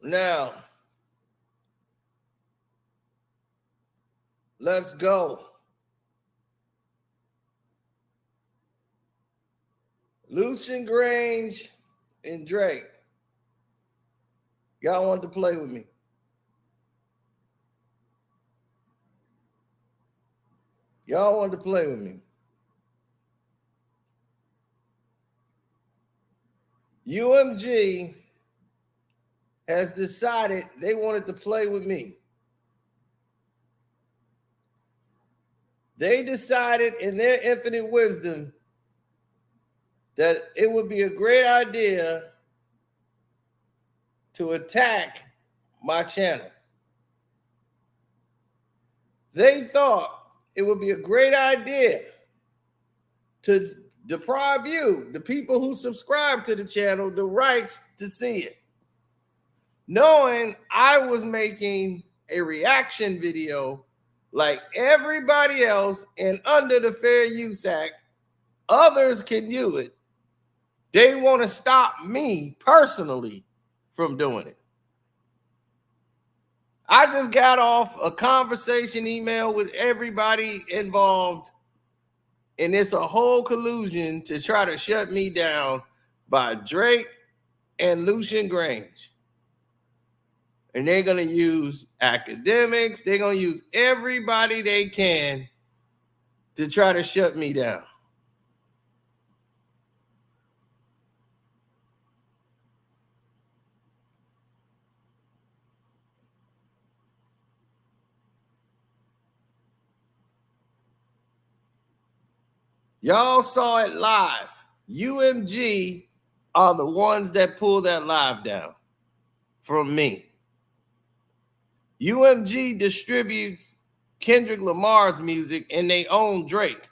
Now, let's go. Lucian, Grainge, and Drake. Y'all want to play with me? Y'all want to play with me? UMG has decided they wanted to play with me. They decided in their infinite wisdom that it would be a great idea to attack my channel. They thought it would be a great idea to deprive you, the people who subscribe to the channel, the rights to see it. Knowing I was making a reaction video like everybody else and under the Fair Use Act, others can do it. They want to stop me personally from doing it. I just got off a conversation email with everybody involved, and it's a whole collusion to try to shut me down by Drake and Lucian Grainge. And they're going to use academics. They're going to use everybody they can to try to shut me down. Y'all saw it live. UMG are the ones that pulled that live down from me. UMG distributes Kendrick Lamar's music and they own Drake.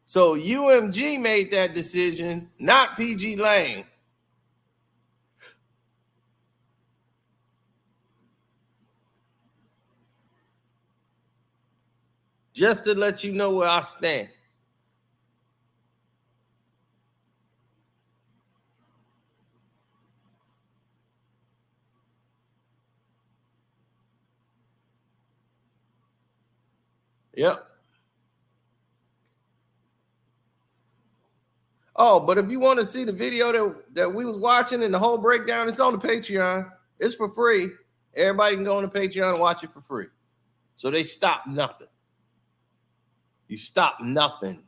So UMG made that decision, not PG Lane. Just to let you know where I stand. Yep. Oh, but if you want to see the video that we was watching and the whole breakdown, it's on the Patreon. It's for free. Everybody can go on the Patreon and watch it for free. So they stop nothing. You stop nothing.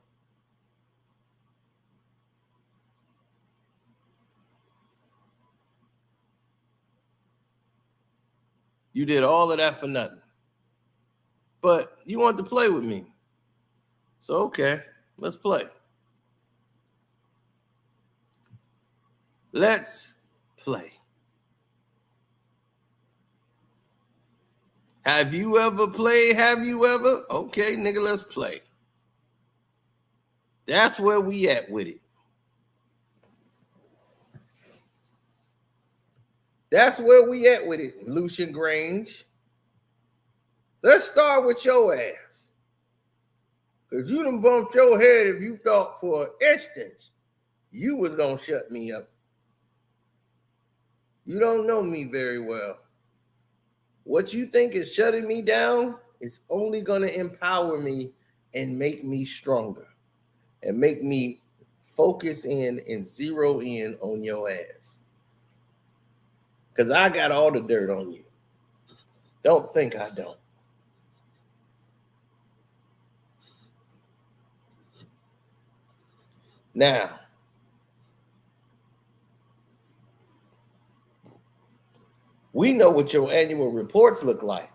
You did all of that for nothing. But you want to play with me. So, okay, let's play. Let's play. Have you ever played? Have you ever? Okay, nigga, let's play. That's where we at with it. That's where we at with it, Lucian Grainge. Let's start with your ass. Because you done bumped your head if you thought for an instant you was going to shut me up. You don't know me very well. What you think is shutting me down is only going to empower me and make me stronger and make me focus in and zero in on your ass. Because I got all the dirt on you. Don't think I don't. Now, we know what your annual reports look like.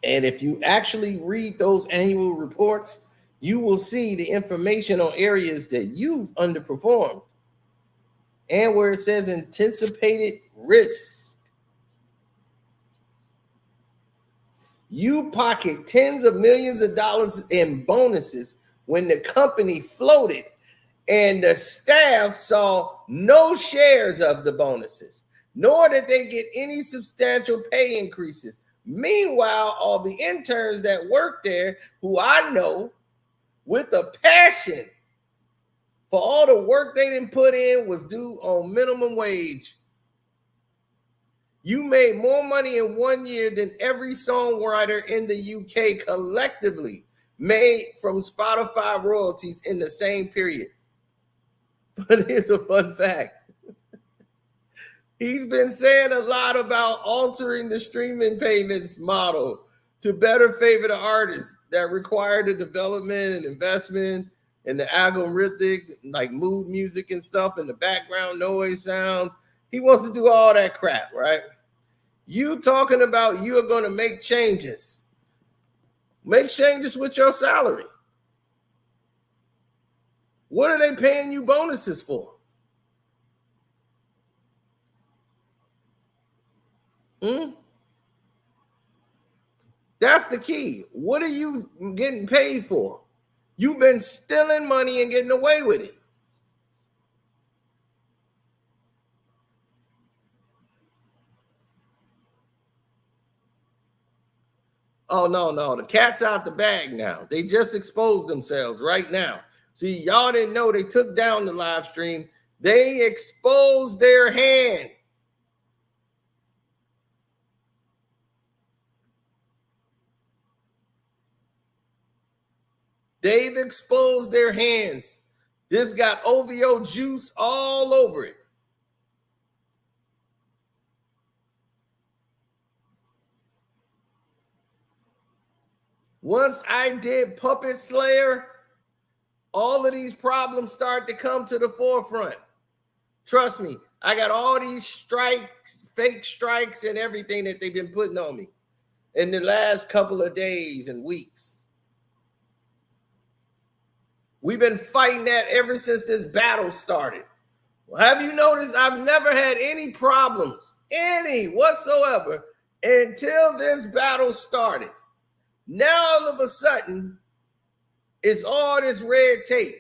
And if you actually read those annual reports, you will see the information on areas that you've underperformed and where it says anticipated risks. You pocket tens of millions of dollars in bonuses when the company floated and the staff saw no shares of the bonuses, nor did they get any substantial pay increases. Meanwhile, all the interns that work there, who I know, with a passion for all the work they didn't put in was due on minimum wage. You made more money in 1 year than every songwriter in the UK collectively made from Spotify royalties in the same period. But here's a fun fact. He's been saying a lot about altering the streaming payments model to better favor the artists that require the development and investment and the algorithmic, like mood music and stuff, and the background noise sounds. He wants to do all that crap, right? You talking about you are going to make changes. Make changes with your salary. What are they paying you bonuses for? That's the key. What are you getting paid for? You've been stealing money and getting away with it. Oh, no. The cat's out the bag now. They just exposed themselves right now. See, y'all didn't know they took down the live stream. They exposed their hand. They've exposed their hands. This got OVO juice all over it. Once I did Puppet Slayer, all of these problems start to come to the forefront. Trust me, I got all these strikes, fake strikes, and everything that they've been putting on me in the last couple of days and weeks. We've been fighting that ever since this battle started. Well, have you noticed I've never had any problems, any whatsoever, until this battle started. Now, all of a sudden, it's all this red tape.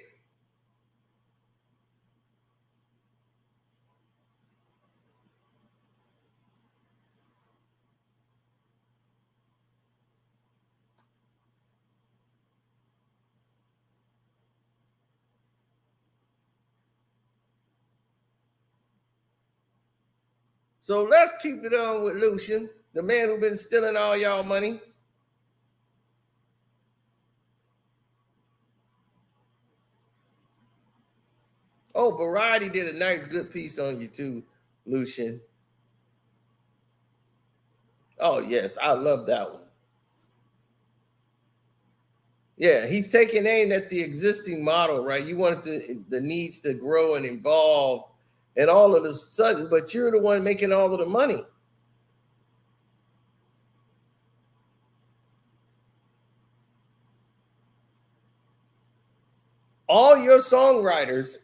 So let's keep it on with Lucian, the man who's been stealing all y'all money. Oh, Variety did a nice, good piece on you too, Lucian. Oh, yes, I love that one. Yeah, he's taking aim at the existing model, right? You want the needs to grow and evolve and all of a sudden, but you're the one making all of the money. All your songwriters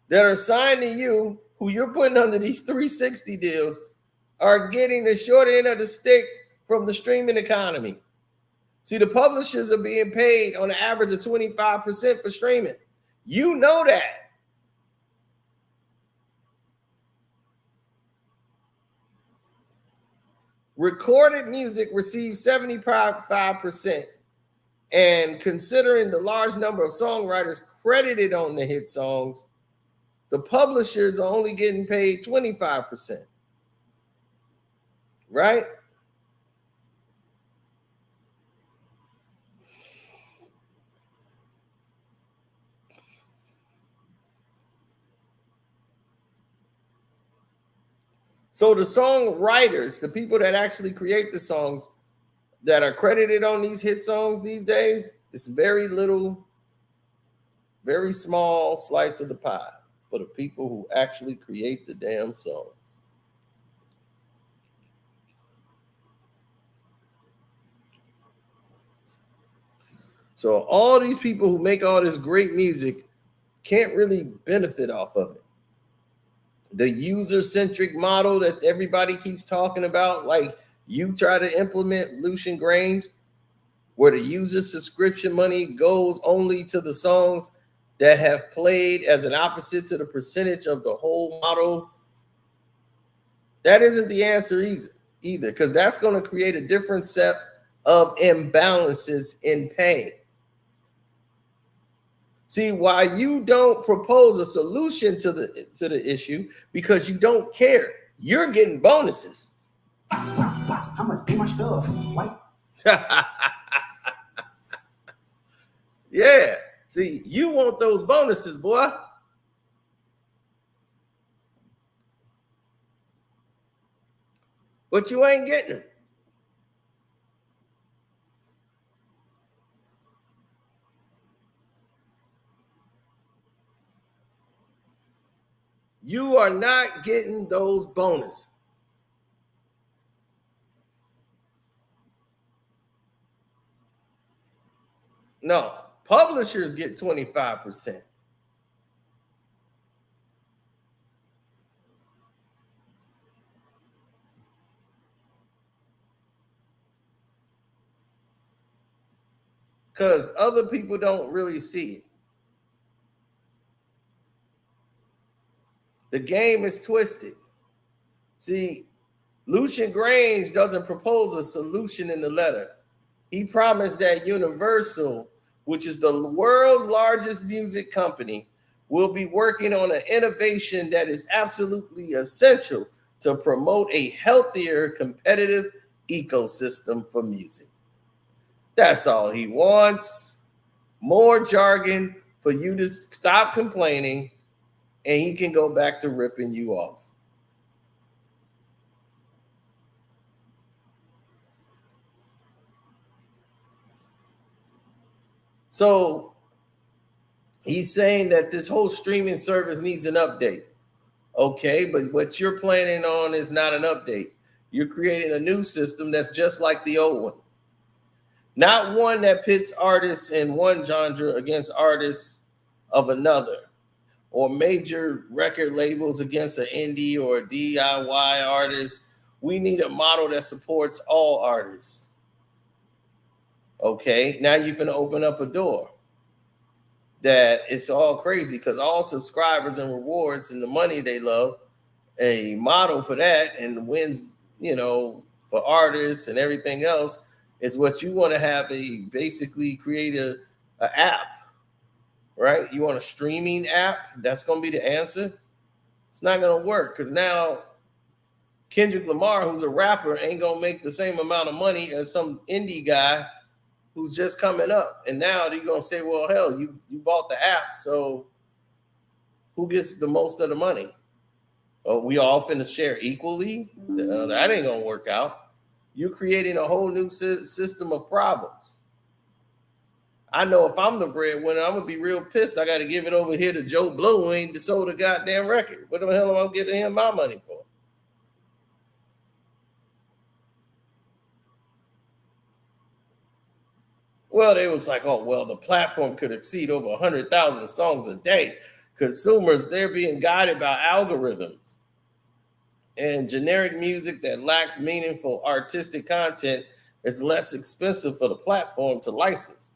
that are signed to you, who you're putting under these 360 deals, are getting the short end of the stick from the streaming economy. See, the publishers are being paid on an average of 25% for streaming. You know that. Recorded music receives 75%. And considering the large number of songwriters credited on the hit songs, the publishers are only getting paid 25%. Right? So the songwriters, the people that actually create the songs that are credited on these hit songs these days, it's very little, very small slice of the pie for the people who actually create the damn song. So all these people who make all this great music can't really benefit off of it. The user-centric model that everybody keeps talking about, like you try to implement Lucian Grainge, where the user subscription money goes only to the songs that have played as an opposite to the percentage of the whole model. That isn't the answer either, because that's going to create a different set of imbalances in pay. See, why you don't propose a solution to the issue, because you don't care. You're getting bonuses. I'm gonna do my stuff. White. Yeah. See, you want those bonuses, boy. But you ain't getting them. You are not getting those bonuses. No, publishers get 25%. Because other people don't really see it. The game is twisted. See, Lucian Grainge doesn't propose a solution in the letter. He promised that Universal, which is the world's largest music company, will be working on an innovation that is absolutely essential to promote a healthier, competitive ecosystem for music. That's all he wants. More jargon for you to stop complaining, and he can go back to ripping you off. So he's saying that this whole streaming service needs an update. Okay, but what you're planning on is not an update. You're creating a new system that's just like the old one. Not one that pits artists in one genre against artists of another, or major record labels against an indie or a DIY artist. We need a model that supports all artists. Okay, now you can open up a door that it's all crazy, because all subscribers and rewards and the money they love, a model for that and wins, for artists and everything else is what you want to have. Basically create a app, right? You want a streaming app? That's going to be the answer. It's not going to work, because now Kendrick Lamar, who's a rapper, ain't going to make the same amount of money as some indie guy who's just coming up. And now they're going to say, well, hell, you bought the app, so who gets the most of the money? Oh, we all finna share equally? That ain't going to work out. You're creating a whole new system of problems. I know if I'm the breadwinner, I'm going to be real pissed. I got to give it over here to Joe Blow, who ain't sold a goddamn record. What the hell am I giving him my money for? Well, they was like, oh, well, the platform could exceed over 100,000 songs a day. Consumers, they're being guided by algorithms. And generic music that lacks meaningful artistic content is less expensive for the platform to license.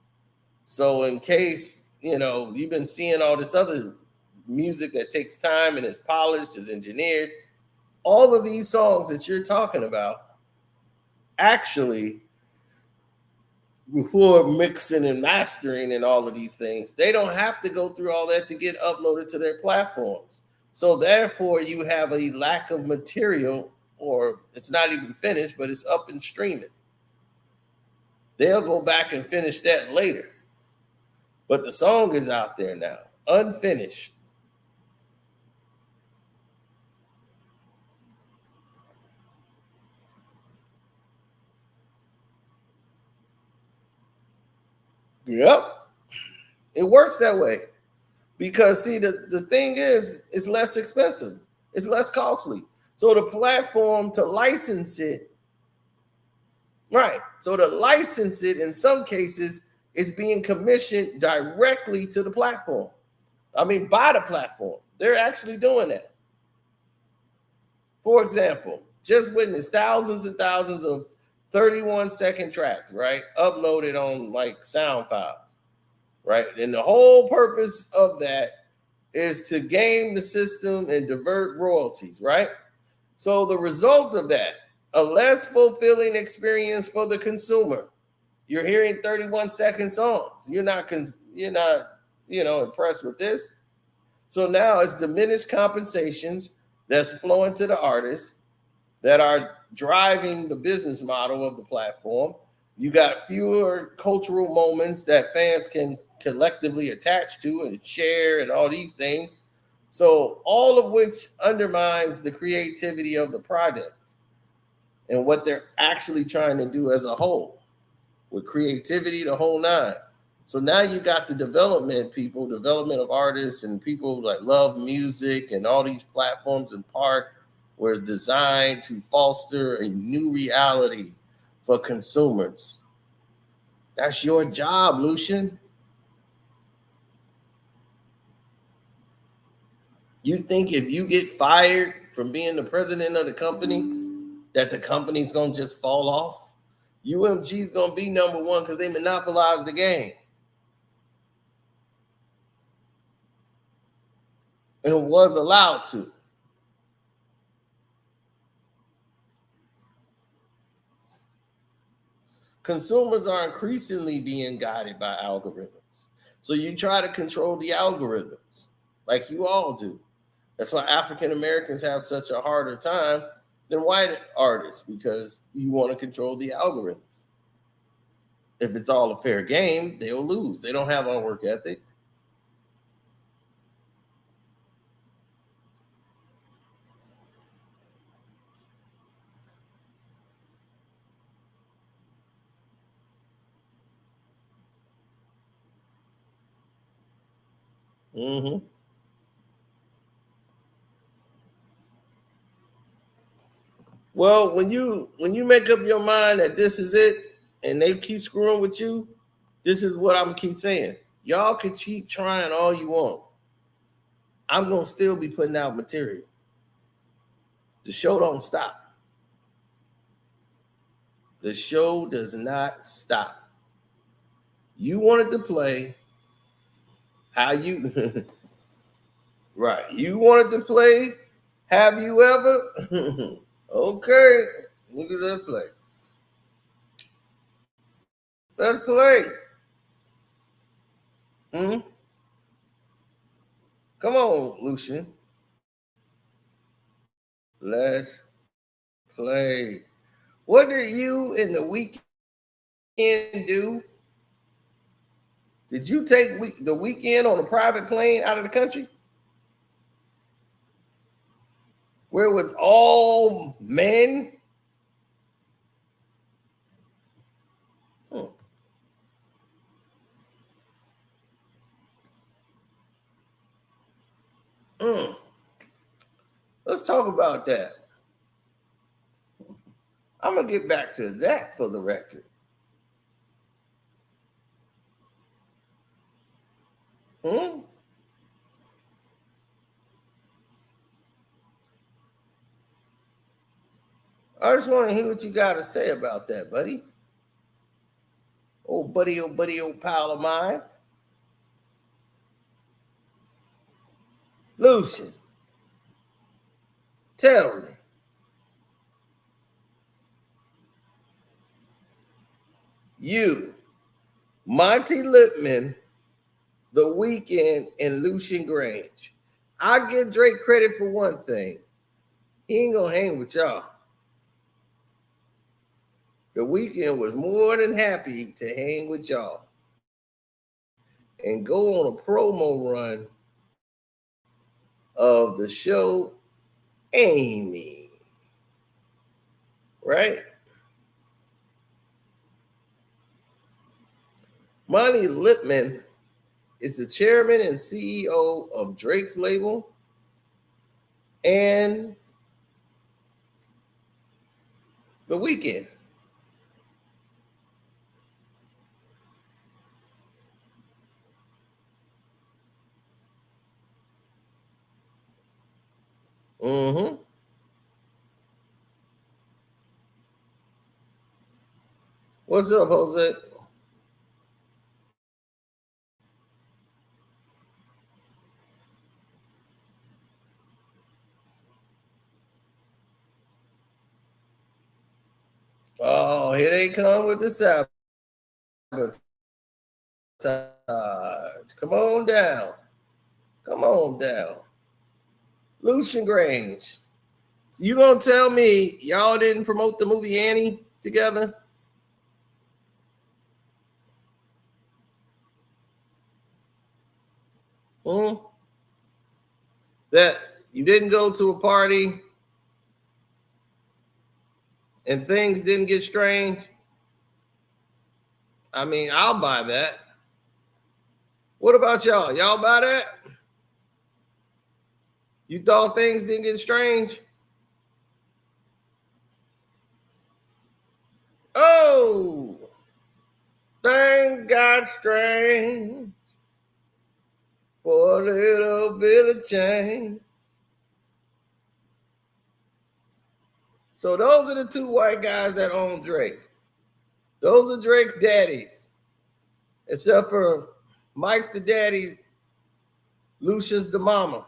So in case, you've been seeing all this other music that takes time and is polished, is engineered, all of these songs that you're talking about actually, before mixing and mastering and all of these things, they don't have to go through all that to get uploaded to their platforms. So therefore, you have a lack of material, or it's not even finished, but it's up and streaming. They'll go back and finish that later. But the song is out there now, unfinished. Yep. It works that way. Because, see, the thing is, it's less expensive. It's less costly. So the platform to license it, right. So to license it, in some cases, is being commissioned directly to the platform. I mean, by the platform. They're actually doing that. For example, just witnessed thousands and thousands of 31-second tracks, right? Uploaded on like sound files. Right. And the whole purpose of that is to game the system and divert royalties. Right. So the result of that, a less fulfilling experience for the consumer. You're hearing 31-second songs. You're not, impressed with this. So now it's diminished compensations that's flowing to the artists that are driving the business model of the platform. You got fewer cultural moments that fans can collectively attach to and share and all these things. So all of which undermines the creativity of the projects and what they're actually trying to do as a whole with creativity, the whole nine. So now you got the development of artists and people that love music and all these platforms in part where it's designed to foster a new reality for consumers. That's your job, Lucian. You think if you get fired from being the president of the company, that the company's gonna just fall off? UMG's gonna be number one because they monopolize the game. And was allowed to. Consumers are increasingly being guided by algorithms. So you try to control the algorithms like you all do. That's why African Americans have such a harder time than white artists because you want to control the algorithms. If it's all a fair game, they'll lose. They don't have a work ethic. Mm-hmm. Well, when you make up your mind that this is it, and they keep screwing with you, this is what I'm keep saying. Y'all can keep trying all you want. I'm gonna still be putting out material. The show don't stop. The show does not stop. You wanted to play how you right. You wanted to play. Have you ever? Okay, look at that play. Let's play. Hmm? Come on, Lucian. Let's play. What did you and the weekend do? Did you take the weekend on a private plane out of the country? Where it was all men? Hmm. Mm. Let's talk about that. I'm going to get back to that for the record. Hmm? I just want to hear what you got to say about that, buddy. Oh, buddy, old pal of mine. Lucian, tell me. You, Monty Lippman, The Weeknd, and Lucian Grainge. I give Drake credit for one thing. He ain't gonna hang with y'all. The Weeknd was more than happy to hang with y'all and go on a promo run of the show Amy. Right? Monty Lippman is the chairman and CEO of Drake's label and The Weeknd. Mm-hmm. What's up, Jose? Oh, here they come with the sabotage. Come on down. Come on down. Lucian Grainge. You gonna tell me y'all didn't promote the movie Annie together? That you didn't go to a party and things didn't get strange? I mean, I'll buy that. What about y'all? Y'all buy that? You thought things didn't get strange? Oh, things got strange for a little bit of change. So those are the two white guys that own Drake. Those are Drake's daddies. Except for Mike's the daddy, Lucian's the mama.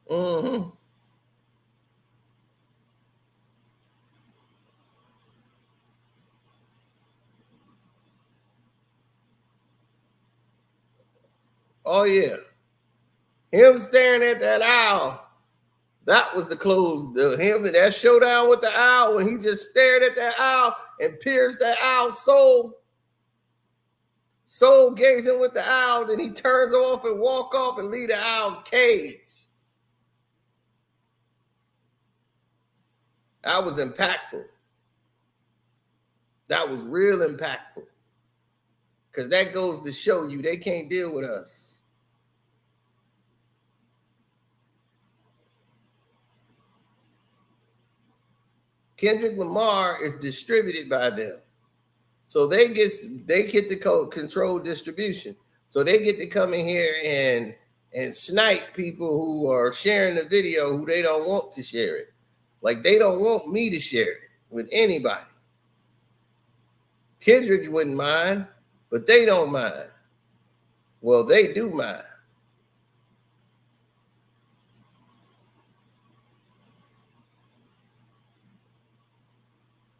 Mm-hmm. Oh, yeah. Him staring at that owl. That was the close. That showdown with the owl when he just stared at that owl and pierced that owl's soul gazing with the owl. Then he turns off and walk off and leave the owl cage. That was impactful. That was real impactful. Because that goes to show you they can't deal with us. Kendrick Lamar is distributed by them. So they get to control distribution. So they get to come in here and snipe people who are sharing the video who they don't want to share it. Like they don't want me to share it with anybody. Kendrick wouldn't mind, but they don't mind. Well, they do mind.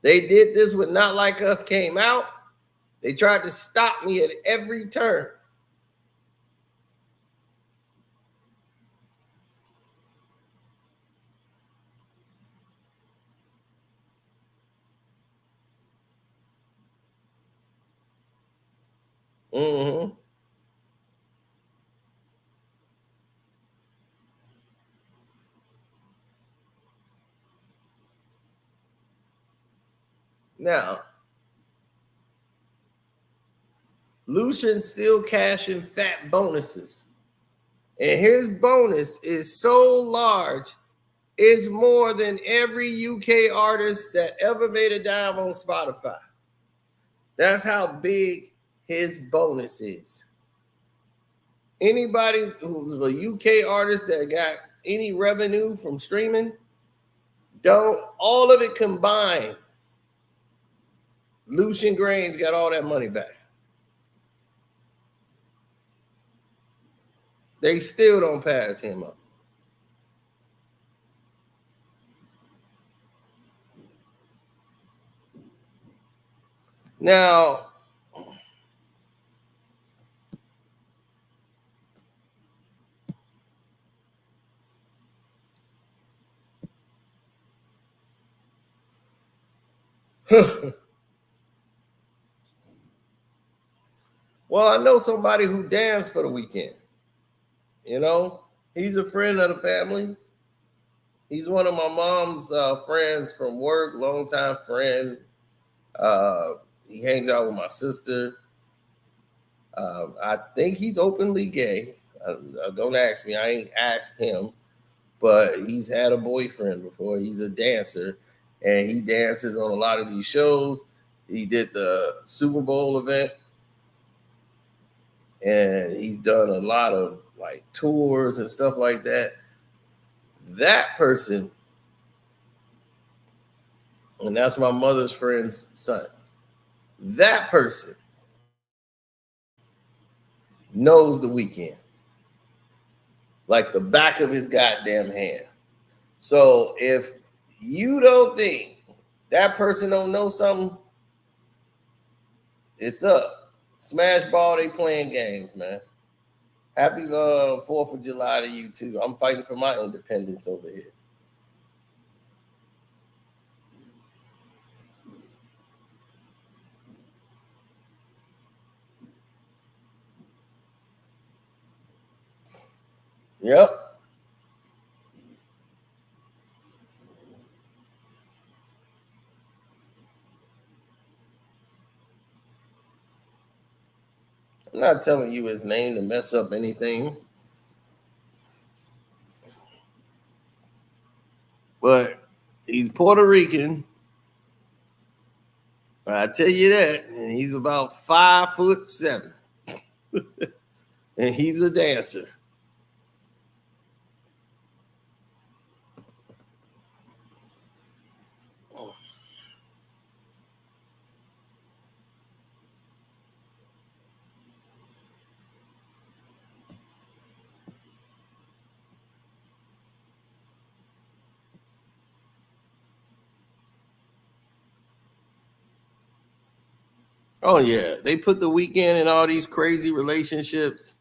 They did this when Not Like Us came out. They tried to stop me at every turn. Mm-hmm. Now, Lucian's still cashing fat bonuses. And his bonus is so large, it's more than every UK artist that ever made a dime on Spotify. That's how big his bonus is. Anybody who's a UK artist that got any revenue from streaming, don't all of it combined, Lucian Grainge got all that money back. They still don't pass him up. Now, well, I know somebody who danced for the weekend. You know, he's a friend of the family. He's one of my mom's friends from work, longtime friend. He hangs out with my sister. I think he's openly gay. Don't ask me. I ain't asked him, but he's had a boyfriend before. He's a dancer, and he dances on a lot of these shows. He did the Super Bowl event, and he's done a lot of like tours and stuff like that. That person, and that's my mother's friend's son, that person knows the weekend like the back of his goddamn hand. So if you don't think that person don't know something, it's up. Smash ball, they playing games, man. Happy 4th of July to you too. I'm fighting for my independence over here. Yep. I'm not telling you his name to mess up anything. But he's Puerto Rican. I tell you that. And he's about 5'7". And he's a dancer. Oh yeah, they put the weekend in all these crazy relationships.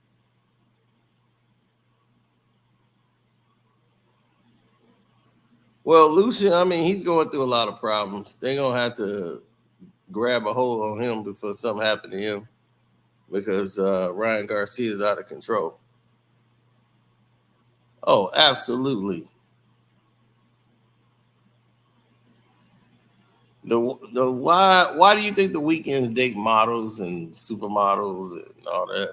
Well, Lucian, I mean, he's going through a lot of problems. They're gonna have to grab a hold on him before something happened to him because Ryan Garcia is out of control. Oh, absolutely. The why do you think the weekends date models and supermodels and all that?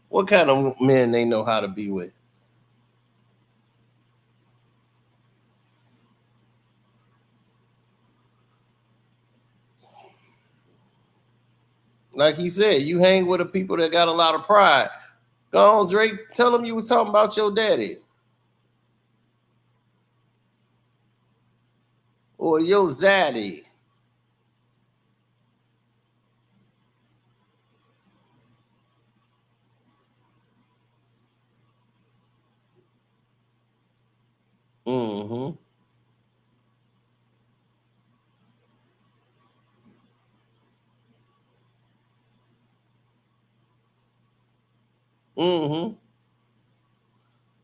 What kind of men they know how to be with? Like you said, you hang with the people that got a lot of pride. Go on, Drake. Tell them you was talking about your daddy or your zaddy. Mm-hmm. Mm-hmm.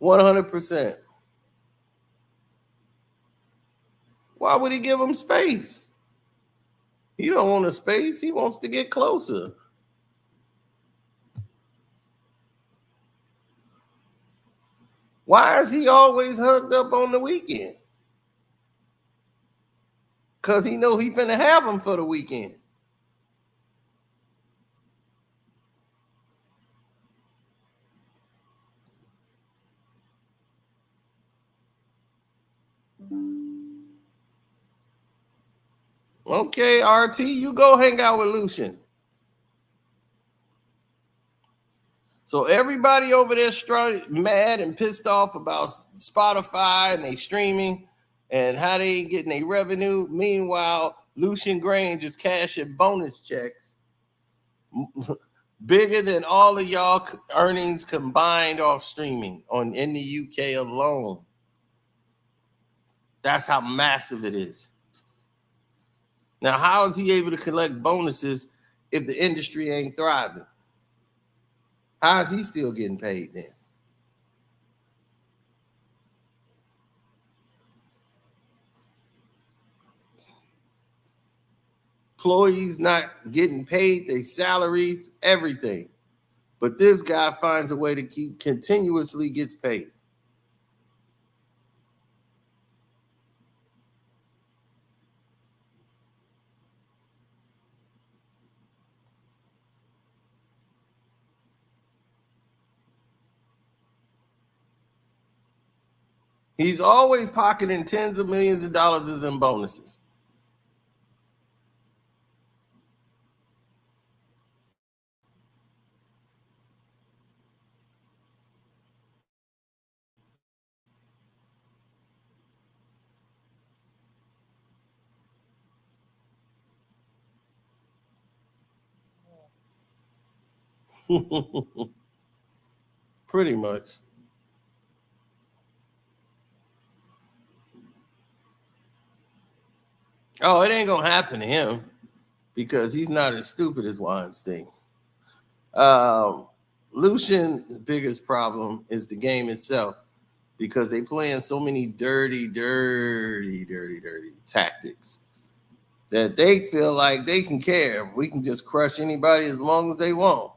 100%. Why would he give him space? He don't want a space. He wants to get closer. Why is he always hugged up on the weekend? Cause he know he finna have him for the weekend. Okay, RT, you go hang out with Lucian. So everybody over there mad and pissed off about Spotify and they streaming and how they ain't getting their revenue. Meanwhile, Lucian Grainge is cashing bonus checks bigger than all of y'all earnings combined off streaming on in the UK alone. That's how massive it is. Now, how is he able to collect bonuses if the industry ain't thriving? How is he still getting paid then? Employees not getting paid, their salaries, everything. But this guy finds a way to keep continuously gets paid. He's always pocketing tens of millions of dollars in bonuses. Pretty much. Oh, it ain't gonna happen to him because he's not as stupid as Weinstein. Lucian's biggest problem is the game itself because they playing so many dirty tactics that they feel like they can care. We can just crush anybody as long as they want.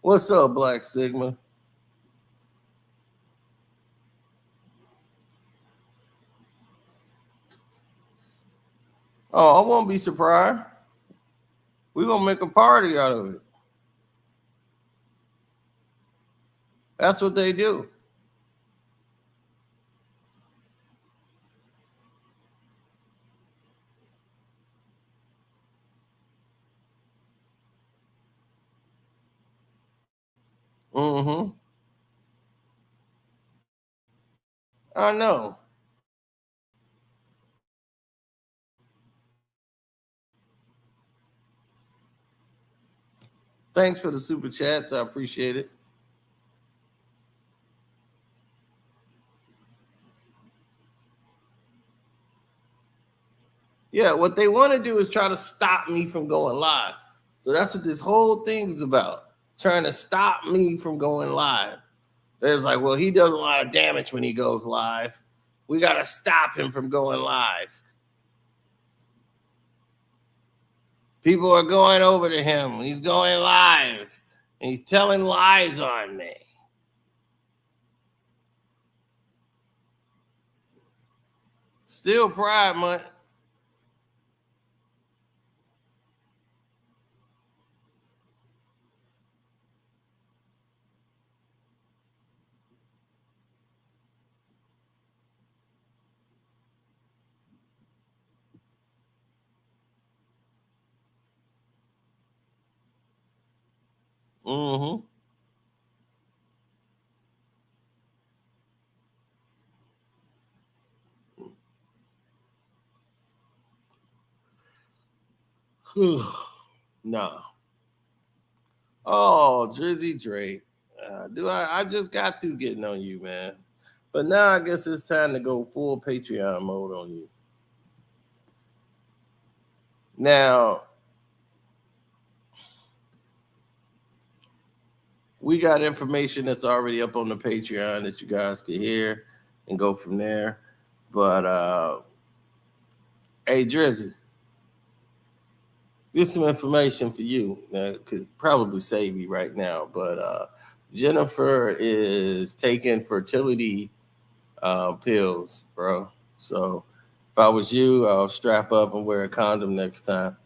What's up, Black Sigma? Oh, I won't be surprised. We're gonna make a party out of it. That's what they do. Mm-hmm. I know. Thanks for the super chats. I appreciate it. Yeah, what they want to do is try to stop me from going live. So that's what this whole thing is about. Trying to stop me from going live. There's like, well, he does a lot of damage when he goes live. We got to stop him from going live. People are going over to him. He's going live. And he's telling lies on me. Still Pride Month. Mm-hmm. No. Oh, Drizzy Drake. I just got through getting on you, man. But now I guess it's time to go full Patreon mode on you. Now, we got information that's already up on the Patreon that you guys can hear and go from there. But hey, Drizzy, just some information for you that could probably save you right now. But Jennifer is taking fertility pills, bro. So if I was you, I'll strap up and wear a condom next time.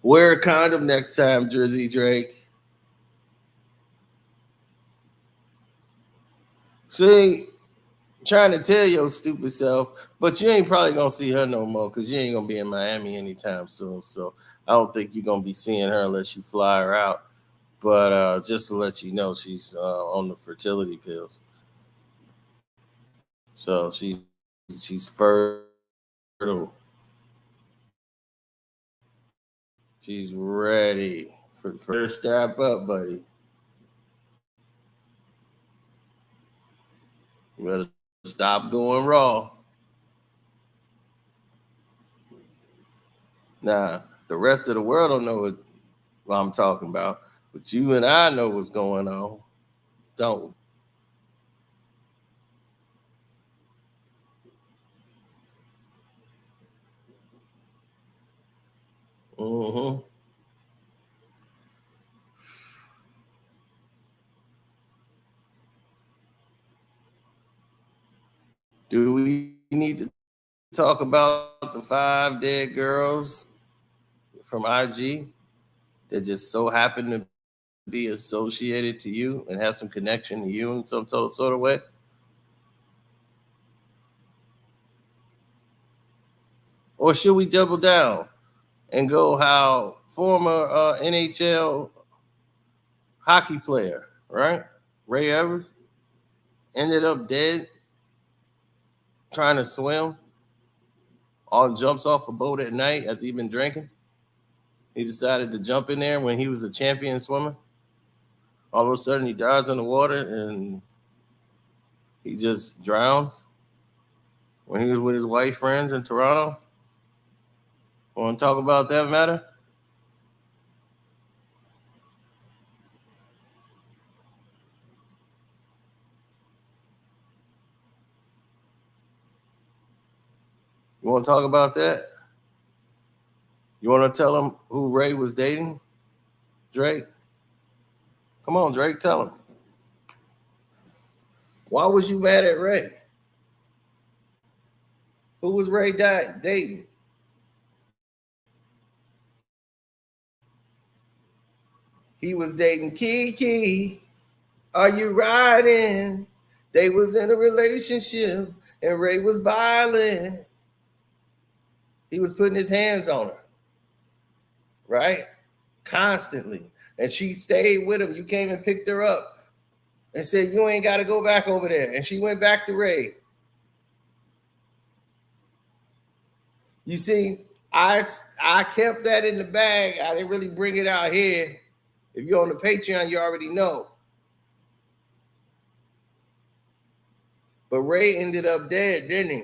Wear a condom next time, Drizzy Drake. See, trying to tell your stupid self, but you ain't probably gonna see her no more because you ain't gonna be in Miami anytime soon. So I don't think you're gonna be seeing her unless you fly her out. But just to let you know, she's on the fertility pills. So she's fertile. She's ready for strap up, buddy. You better stop going raw. Nah, the rest of the world don't know what I'm talking about, but you and I know what's going on, don't we? Mm-hmm. Do we need to talk about the 5 dead girls from IG that just so happen to be associated to you and have some connection to you in some sort of way? Or should we double down and go how former NHL hockey player, right? Ray Evers ended up dead. trying to swim, all jumps off a boat at night after he'd been drinking. He decided to jump in there when he was a champion swimmer. All of a sudden, he dives in the water and he just drowns when he was with his white friends in Toronto. Want to talk about that matter? You want to talk about that? You want to tell him who Ray was dating? Drake? Come on, Drake, tell him. Why was you mad at Ray? Who was Ray dating? He was dating Kiki. Are you riding? They was in a relationship and Ray was violent. He was putting his hands on her, right? Constantly. And she stayed with him. You came and picked her up and said, you ain't got to go back over there. And she went back to Ray. You see, I kept that in the bag. I didn't really bring it out here. If you're on the Patreon, you already know. But Ray ended up dead, didn't he?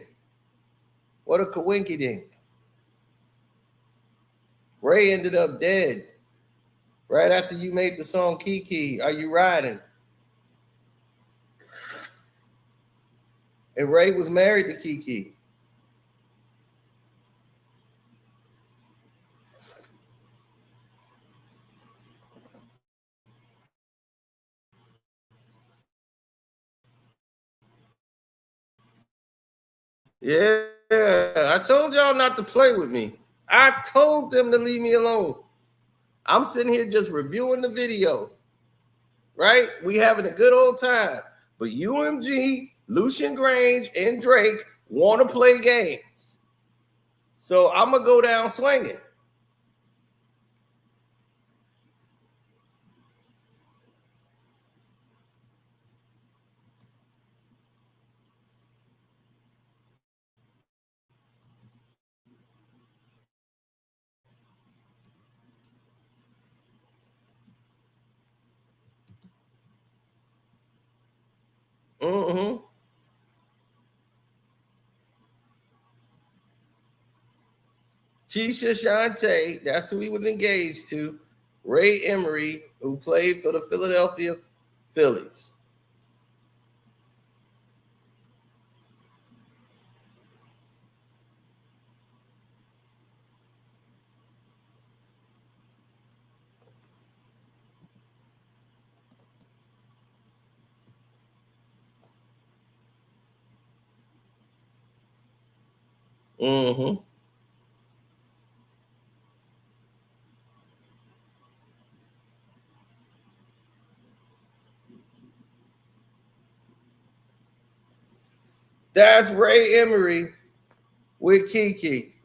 What a coinkydink. Ray ended up dead right after you made the song Kiki, Are You Riding? And Ray was married to Kiki. Yeah, I told y'all not to play with me. I told them to leave me alone. I'm sitting here just reviewing the video, right? We having a good old time. But UMG, Lucian, Grainge, and Drake want to play games. So I'm going to go down swinging. Mm-hmm. Keisha Shante, that's who he was engaged to. Ray Emery, who played for the Philadelphia Phillies. Mm-hmm. That's Ray Emery with Kiki.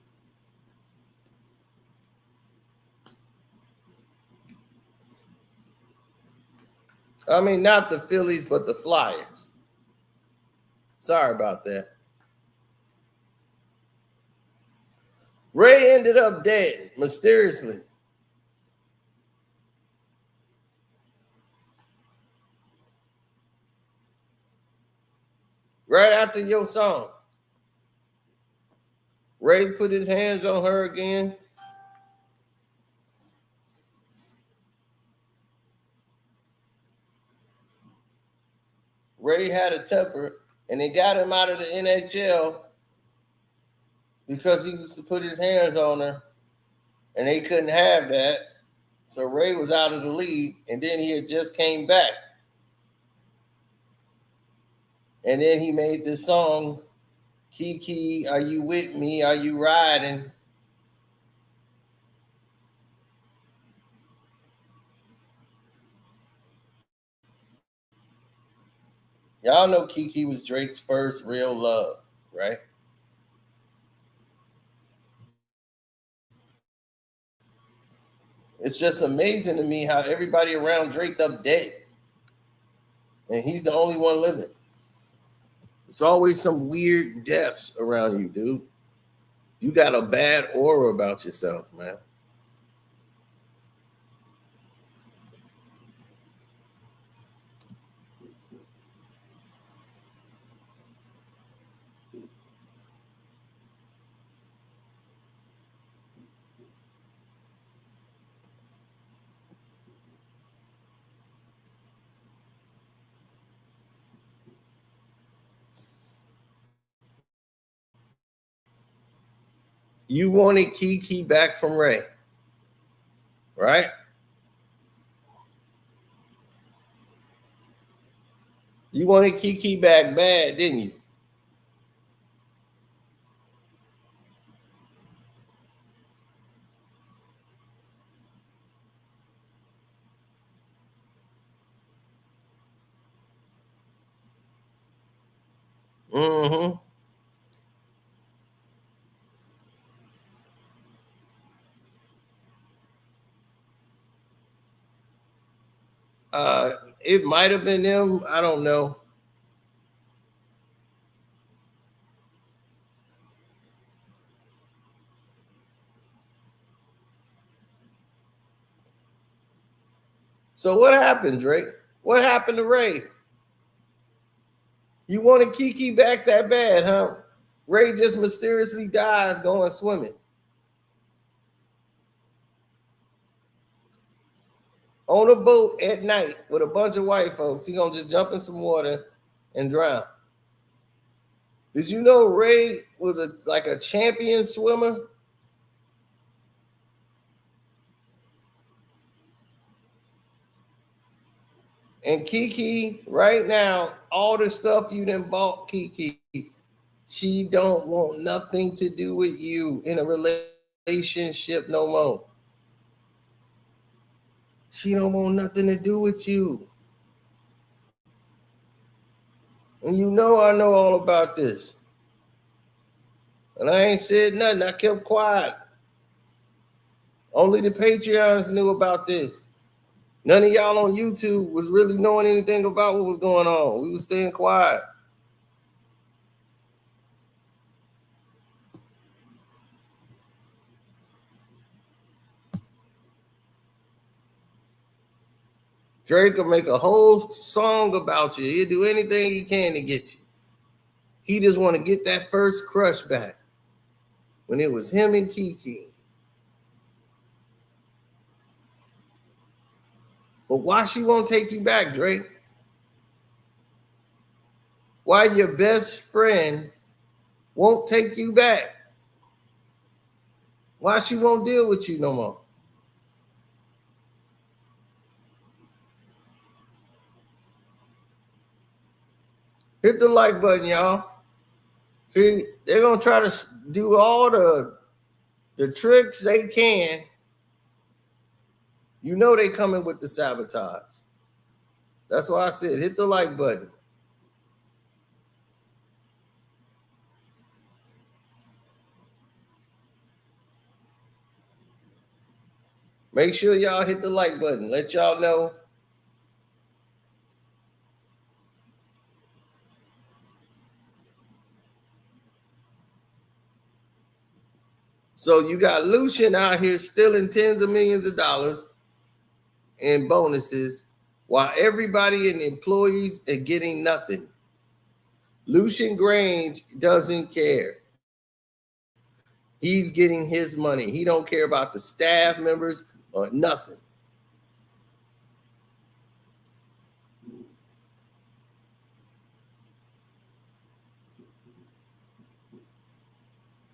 I mean, not the Phillies, but the Flyers. Sorry about that. Ray ended up dead, mysteriously. Right after your song. Ray put his hands on her again. Ray had a temper, and they got him out of the NHL because he used to put his hands on her, and they couldn't have that. So Ray was out of the league, and then he had just came back. And then he made this song, Kiki, Are You With Me? Are You Riding? Y'all know Kiki was Drake's first real love, right? It's just amazing to me how everybody around Drake up dead. And he's the only one living. It's always some weird deaths around you, dude. You got a bad aura about yourself, man. You wanted Kiki back from Ray, right? You wanted Kiki back bad, didn't you? Mm-hmm. It might have been them. I don't know. So what happened, Drake? What happened to Ray? You wanted Kiki back that bad, huh? Ray just mysteriously dies going swimming on a boat at night with a bunch of white folks. He gonna just jump in some water and drown. Did you know Ray was like a champion swimmer? And Kiki, right now, all the stuff you done bought Kiki, she don't want nothing to do with you in a relationship no more. She don't want nothing to do with you. And you know I know all about this. And I ain't said nothing. I kept quiet. Only the Patreons knew about this. None of y'all on YouTube was really knowing anything about what was going on. We was staying quiet. Drake will make a whole song about you. He'll do anything he can to get you. He just want to get that first crush back when it was him and Kiki. But why she won't take you back, Drake? Why your best friend won't take you back? Why she won't deal with you no more? Hit the like button, y'all. See, they're gonna try to do all the tricks they can. You know they coming with the sabotage. That's why I said hit the like button. Make sure y'all hit the like button. Let y'all know. So you got Lucian out here stealing tens of millions of dollars in bonuses while everybody and employees are getting nothing. Lucian Grainge doesn't care. He's getting his money. He don't care about the staff members or nothing.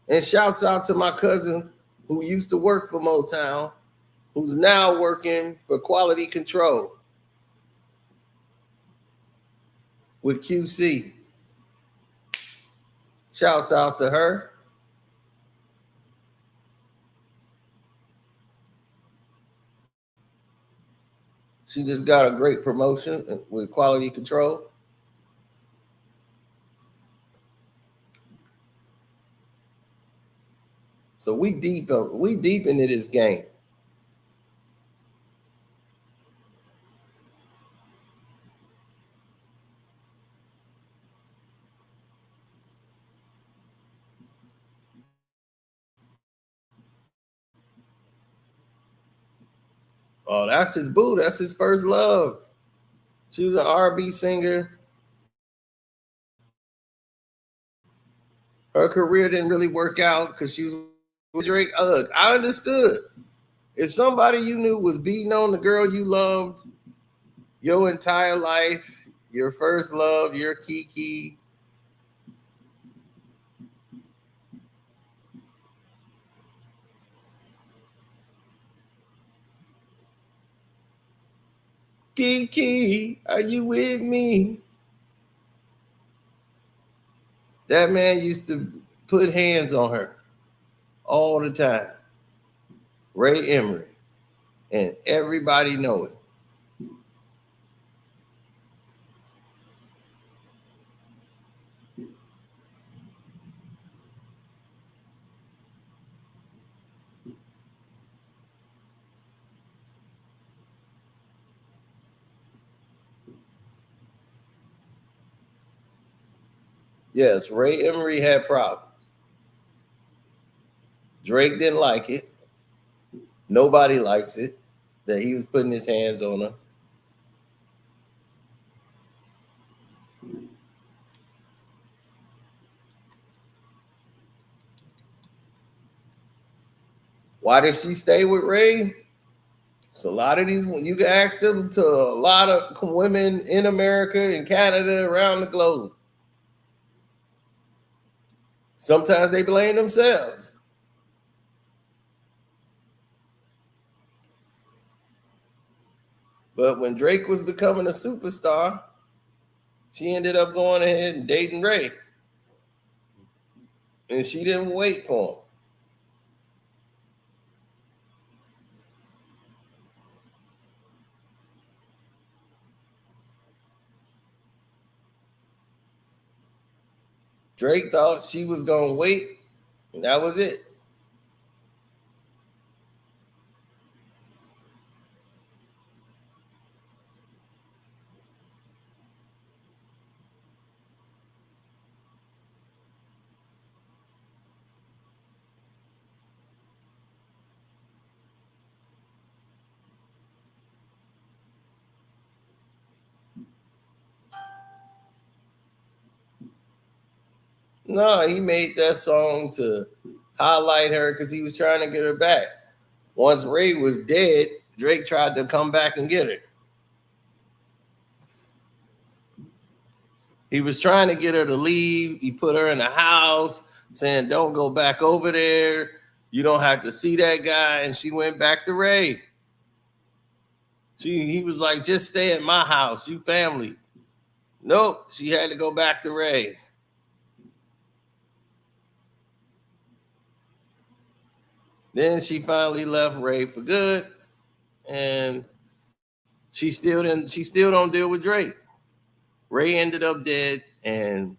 And shouts out to my cousin who used to work for Motown, who's now working for quality control with QC. Shouts out to her. She just got a great promotion with quality control. So we deep into this game. Oh, that's his boo. That's his first love. She was an R&B singer. Her career didn't really work out because she was with Drake. Look, I understood. If somebody you knew was beating on the girl you loved your entire life, your first love, your Kiki, Kiki, are you with me? That man used to put hands on her all the time. Ray Emery. And everybody know it. Yes, Ray Emery had problems. Drake didn't like it. Nobody likes it that he was putting his hands on her. Why did she stay with Ray? So a lot of these, you can ask them to a lot of women in America and Canada, around the globe. Sometimes they blame themselves. But when Drake was becoming a superstar, she ended up going ahead and dating Ray. And she didn't wait for him. Drake thought she was going to wait, and that was it. No, he made that song to highlight her because he was trying to get her back. Once Ray was dead, Drake tried to come back and get her. He was trying to get her to leave. He put her in a house saying, don't go back over there. You don't have to see that guy. And she went back to Ray. He was like, just stay at my house. You family. Nope. She had to go back to Ray. Then she finally left Ray for good. And she still don't deal with Drake. Ray ended up dead, and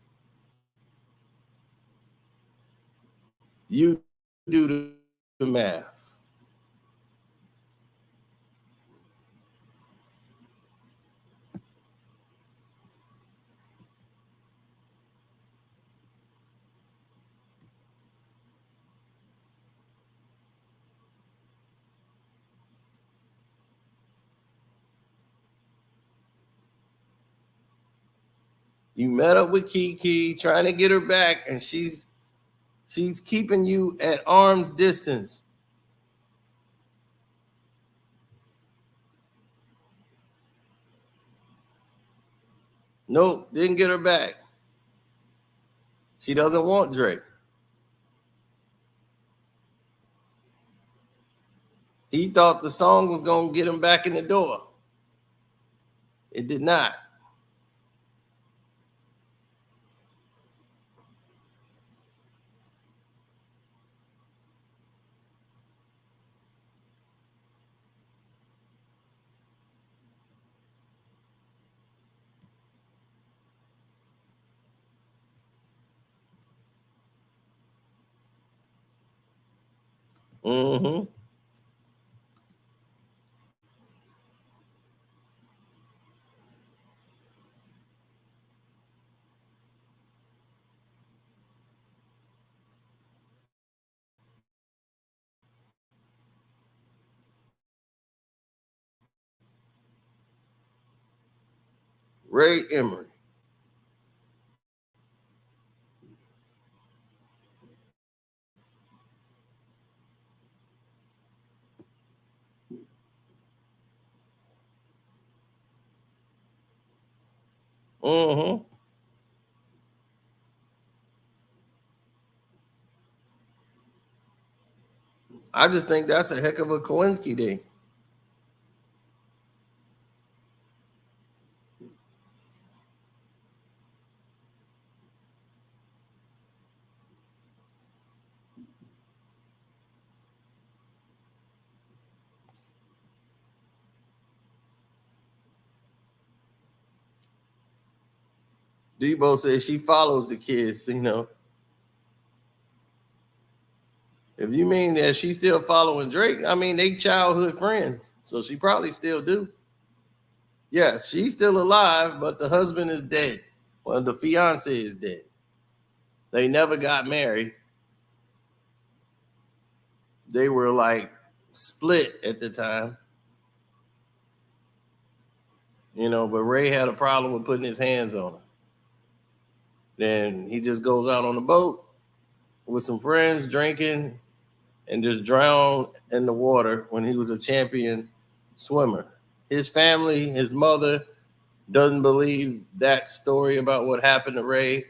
you do the math. You met up with Kiki, trying to get her back, and she's keeping you at arm's distance. Nope, didn't get her back. She doesn't want Drake. He thought the song was going to get him back in the door. It did not. Mm-hmm. Ray Emery. Mm-hmm. I just think that's a heck of a coincidence. Debo says she follows the kids, you know. If you mean that she's still following Drake, I mean, they childhood friends. So she probably still do. Yes, she's still alive, but the husband is dead. Well, the fiance is dead. They never got married. They were like split at the time. You know, but Ray had a problem with putting his hands on her. Then he just goes out on the boat with some friends drinking and just drowned in the water when he was a champion swimmer. His family, his mother, doesn't believe that story about what happened to Ray.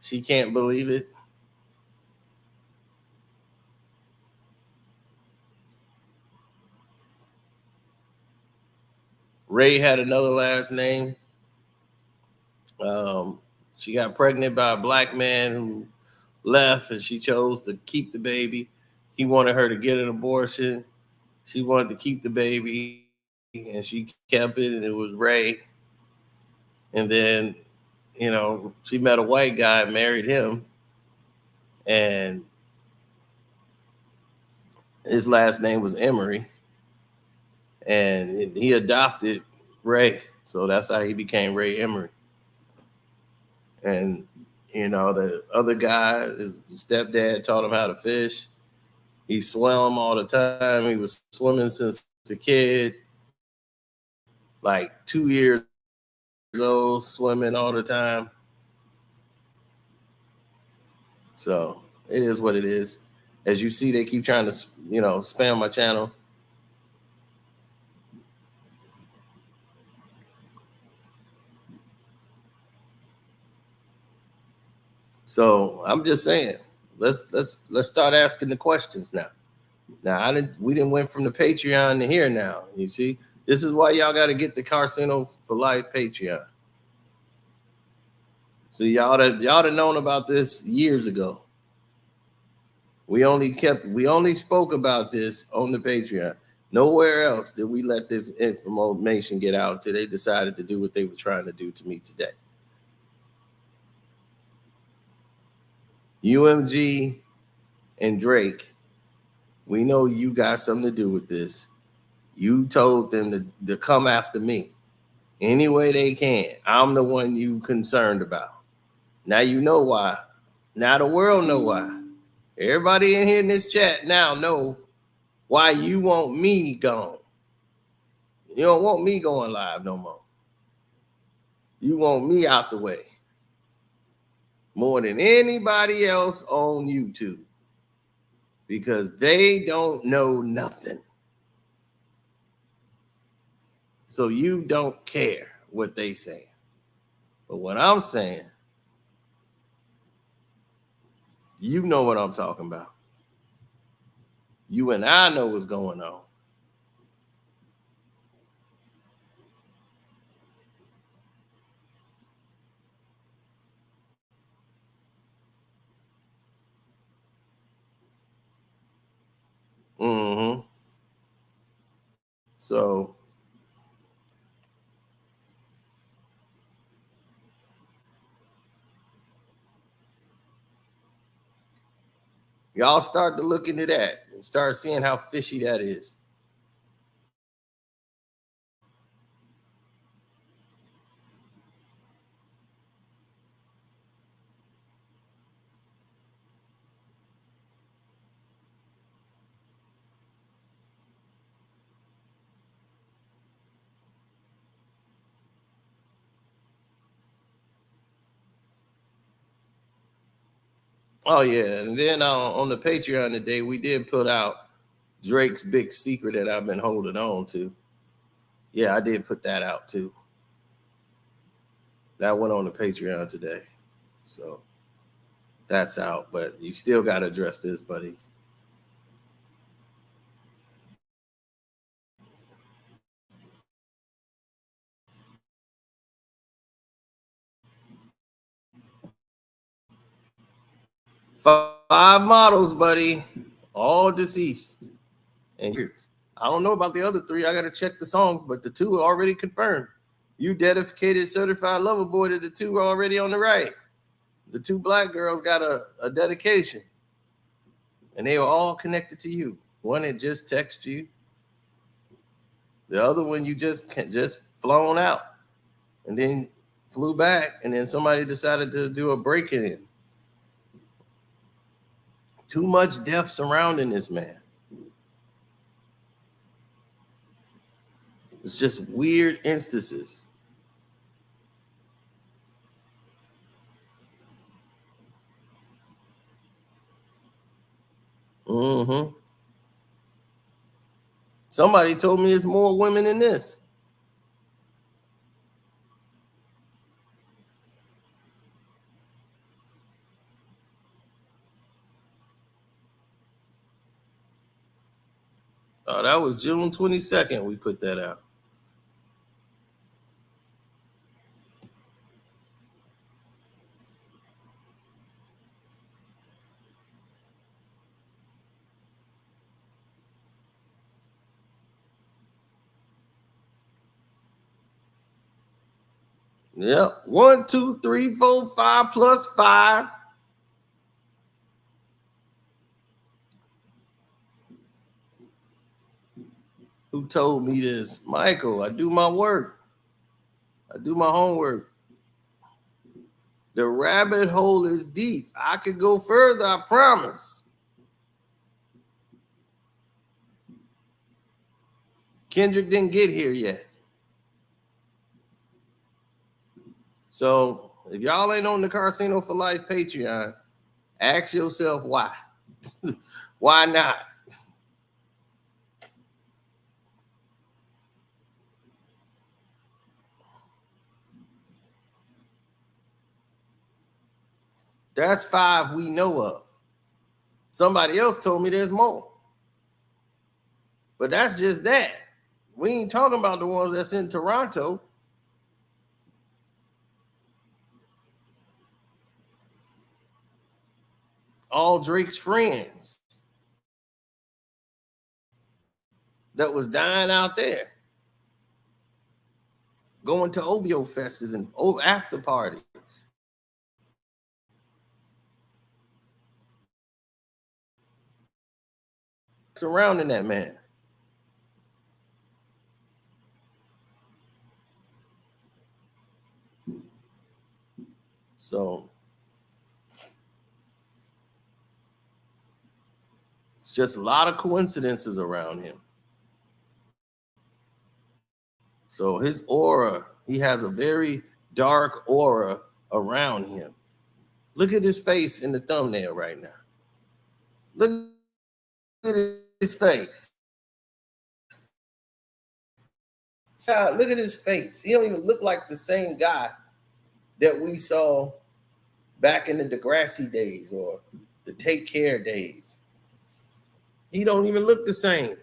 She can't believe it. Ray had another last name. She got pregnant by a black man who left, and she chose to keep the baby. He wanted her to get an abortion. She wanted to keep the baby, and she kept it, and it was Ray. And then, you know, she met a white guy, married him, and his last name was Emery, and he adopted Ray. So that's how he became Ray Emery. And, you know, the other guy, his stepdad taught him how to fish. He swam all the time. He was swimming since a kid, like 2 years old, swimming all the time. So it is what it is. As you see, they keep trying to, you know, spam my channel. So I'm just saying, let's start asking the questions now. Now we didn't went from the Patreon to here now. You see, this is why y'all got to get the Karceno for Life Patreon. So y'all have known about this years ago. We only spoke about this on the Patreon. Nowhere else did we let this information get out until they decided to do what they were trying to do to me today. UMG and Drake, we know you got something to do with this. You told them to come after me any way they can. I'm the one you concerned about. Now you know why. Now the world know why. Everybody in here in this chat now know why you want me gone. You don't want me going live no more. You want me out the way more than anybody else on YouTube because they don't know nothing. So you don't care what they say. But what I'm saying, you know what I'm talking about. You and I know what's going on. Mm-hmm. So y'all start to look into that and start seeing how fishy that is. Oh yeah, and then on the Patreon today, we did put out Drake's big secret that I've been holding on to. Yeah, I did put that out too. That went on the Patreon today, so that's out. But you still got to address this, buddy. Five models, buddy, all deceased. And I don't know about the other three. I got to check the songs, but the two are already confirmed. You dedicated certified lover boy to the two already on the right. The two black girls got a dedication, and they were all connected to you. One had just texted you. The other one you just flown out, and then flew back, and then somebody decided to do a break-in. Too much death surrounding this man. It's just weird instances. Mm-hmm. Somebody told me it's more women than this. Oh, that was June 22nd. We put that out. Yep. 1, 2, 3, 4, 5 plus 5. Who told me this? Michael, I do my work. I do my homework. The rabbit hole is deep. I could go further, I promise. Kendrick didn't get here yet. So if y'all ain't on the Karceno for Life Patreon, ask yourself why. Why not? That's 5 we know of. Somebody else told me there's more. But that's just that. We ain't talking about the ones that's in Toronto. All Drake's friends that was dying out there, going to OVO fests and after parties. Surrounding that man. So it's just a lot of coincidences around him. So his aura, he has a very dark aura around him. Look at his face in the thumbnail right now. Look at his face. God, look at his face. He don't even look like the same guy that we saw back in the Degrassi days or the Take Care days. He don't even look the same.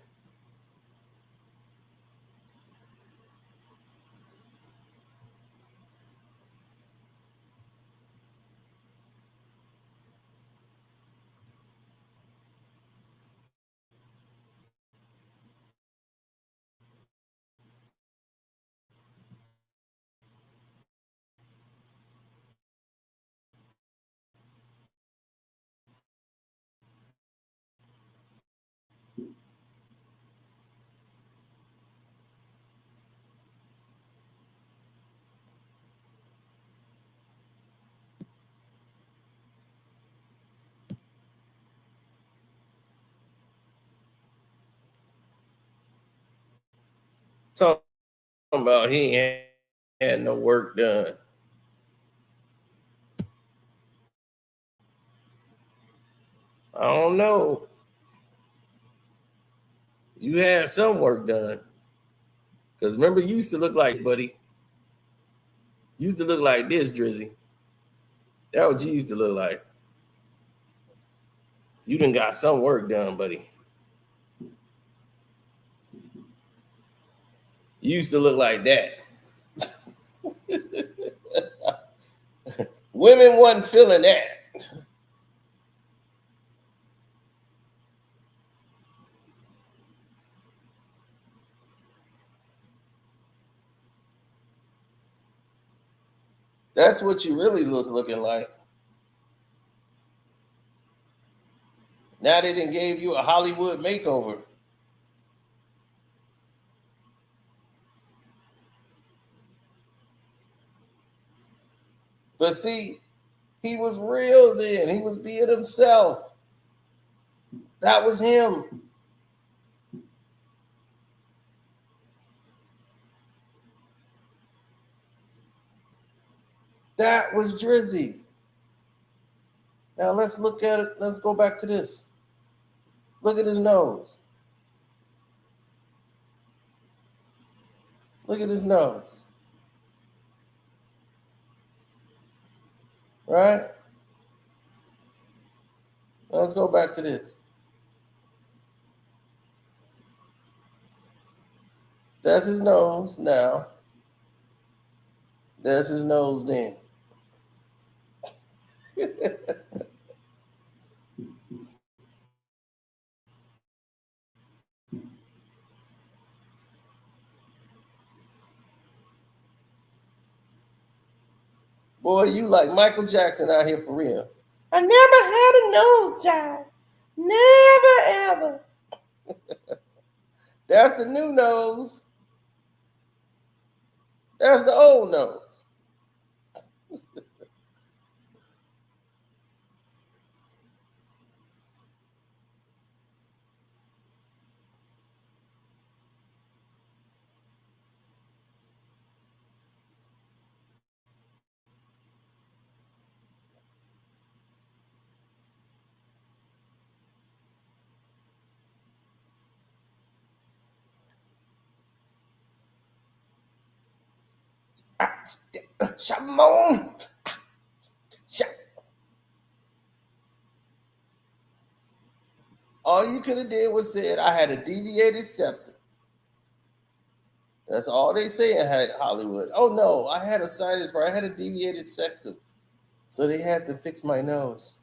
Talking about he ain't had no work done. I don't know. You had some work done. Because remember, you used to look like, buddy. You used to look like this, Drizzy. That what you used to look like. You done got some work done, buddy. You used to look like that. Women wasn't feeling that. That's what you really was looking like. Now they done gave you a Hollywood makeover. But see, he was real then. He was being himself. That was him. That was Drizzy. Now let's look at it. Let's go back to this. Look at his nose. Look at his nose. Right? Now let's go back to this. That's his nose now. That's his nose then. Boy, you like Michael Jackson out here for real. I never had a nose job. Never ever. That's the new nose. That's the old nose. Shamon. All you could have did was said I had a deviated septum. That's all they say in Hollywood. Oh no, I had a sinus problem. I had a deviated septum. So they had to fix my nose.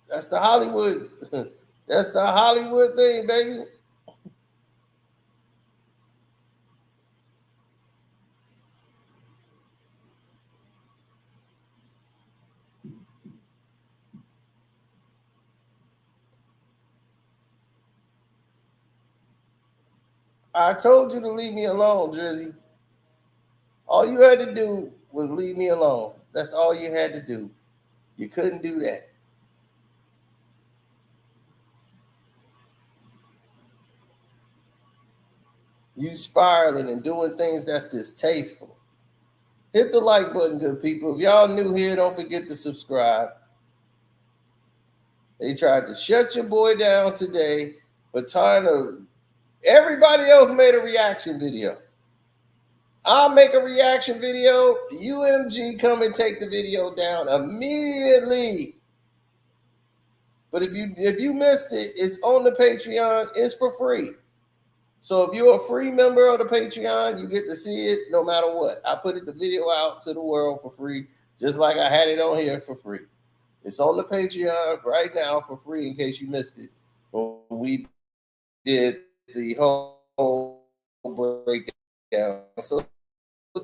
That's the Hollywood. That's the Hollywood thing, baby. I told you to leave me alone, Drizzy. All you had to do was leave me alone. That's all you had to do. You couldn't do that. You spiraling and doing things that's distasteful. Hit the like button, good people. If y'all new here, don't forget to subscribe. They tried to shut your boy down today for trying to. Everybody else made a reaction video. I'll make a reaction video. UMG come and take the video down immediately. But if you missed it, it's on the Patreon. It's for free. So if you're a free member of the Patreon, you get to see it no matter what. I put the video out to the world for free, just like I had it on here for free. It's on the Patreon right now for free in case you missed it. When we did the whole breakdown. So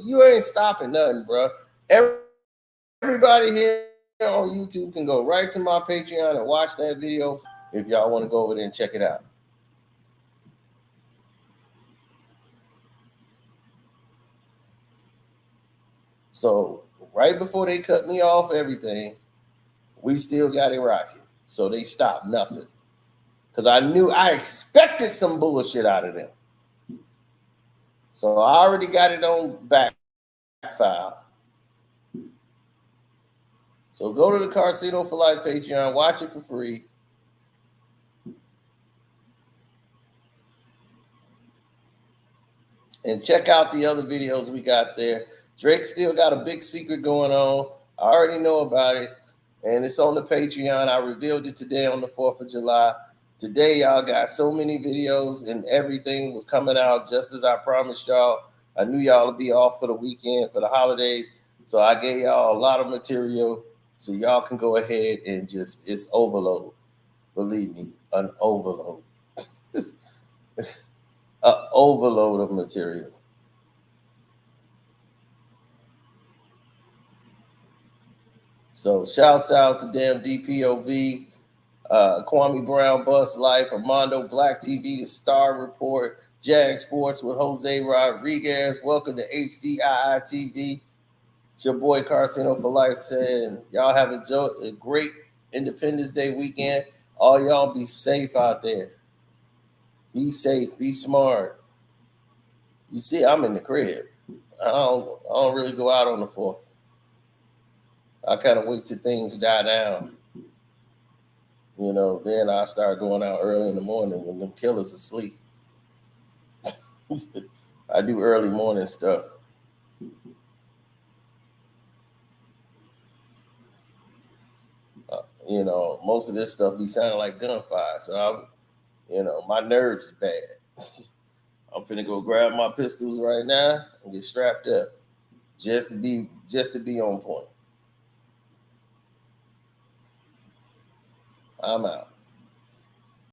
you ain't stopping nothing, bro. Everybody here on YouTube can go right to my Patreon and watch that video if y'all want to go over there and check it out. So right before they cut me off everything, we still got it rocking. So they stopped nothing. Because I expected some bullshit out of them. So I already got it on back file. So So go to the Karceno for Life Patreon, watch it for free. And check out the other videos we got there. Drake still got a big secret going on. I already know about it. And it's on the Patreon. I revealed it today on the 4th of July. Today, y'all got so many videos and everything was coming out just as I promised y'all. I knew y'all would be off for the weekend, for the holidays. So I gave y'all a lot of material so y'all can go ahead and just, it's overload. Believe me, an overload. An overload of material. So shouts out to damn DPOV, Kwame Brown, Bus Life, Armando Black TV, The Star Report, Jag Sports with Jose Rodriguez. Welcome to HDII TV. It's your boy Karceno for Life saying y'all have enjoyed a great Independence Day weekend. All y'all be safe out there. Be safe, be smart. You see, I'm in the crib. I don't really go out on the 4th. I kind of wait till things die down. You know, then I start going out early in the morning when them killers are asleep. I do early morning stuff. You know, most of this stuff be sounding like gunfire. So my nerves is bad. I'm finna go grab my pistols right now and get strapped up just to be on point. I'm out.